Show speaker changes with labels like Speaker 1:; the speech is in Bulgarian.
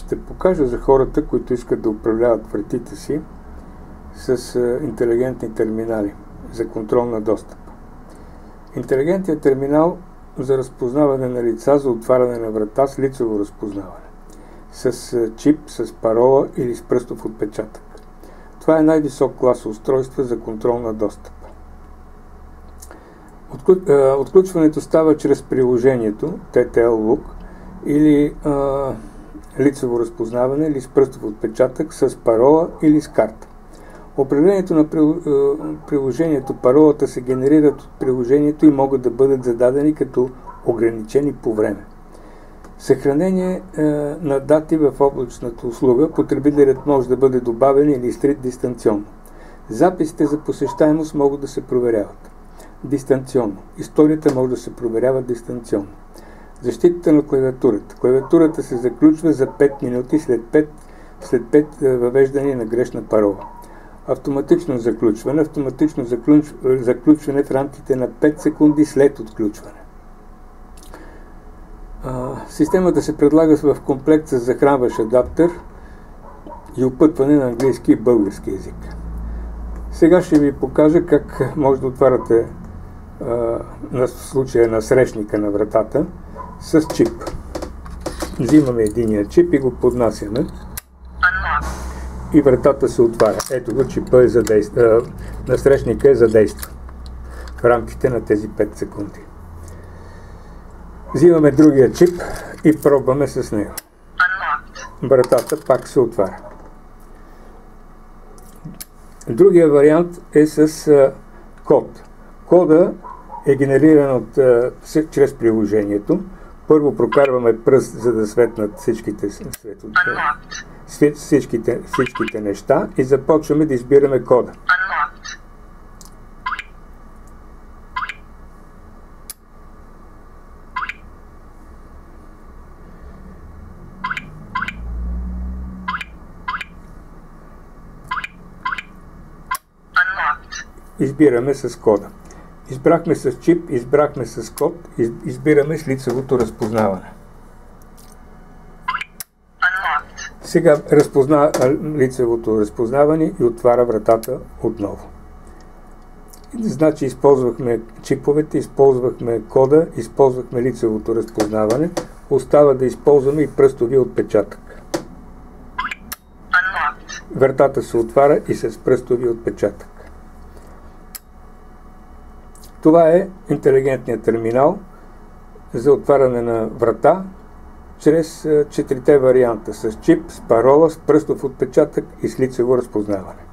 Speaker 1: Ще покажа за хората, които искат да управляват вратите си с интелигентни терминали за контрол на достъп. Интелигентният терминал за разпознаване на лица, за отваряне на врата с лицево разпознаване, с чип, с парола или с пръстов отпечатък. Това е най-висок клас устройства за контрол на достъп. Отключването става чрез приложението TTL-Look или лицево разпознаване или с пръстов отпечатък, с парола или с карта. Определението на приложението, паролата се генерират от приложението и могат да бъдат зададени като ограничени по време. Съхранение на дати в облачната услуга потребителят може да бъде добавен или изтрит дистанционно. Записите за посещаемост могат да се проверяват дистанционно. Историята може да се проверява дистанционно. Защитата на клавиатурата. Клавиатурата се заключва за 5 минути след 5 въвеждане на грешна парола. Автоматично заключване в рамките на 5 секунди след отключване. Системата се предлага в комплект с захранващ адаптер и опътване на английски и български език. Сега ще ви покажа как може да отваряте на случая на срещника на вратата с чип. Взимаме единия чип и го поднасяме и вратата се отваря. Ето го, чипа на срещника е задействан в рамките на тези 5 секунди. Взимаме другия чип и пробваме с него. Вратата пак се отваря. Другия вариант е с код. Кода е генериран чрез приложението. Първо прокарваме пръст, за да светнат всичките неща и започваме да избираме кода. Избираме с кода. Избрахме с чип, избрахме с код, избираме с лицевото разпознаване. Сега лицевото разпознаване и отваря вратата отново. Значи използвахме чиповете, използвахме кода, използвахме лицевото разпознаване. Остава да използваме и пръстовия отпечатък. Вратата се отваря и с пръстовия отпечатък. Това е интелигентният терминал за отваряне на врата чрез 4 варианта с чип, с парола, с пръстов отпечатък и с лицево разпознаване.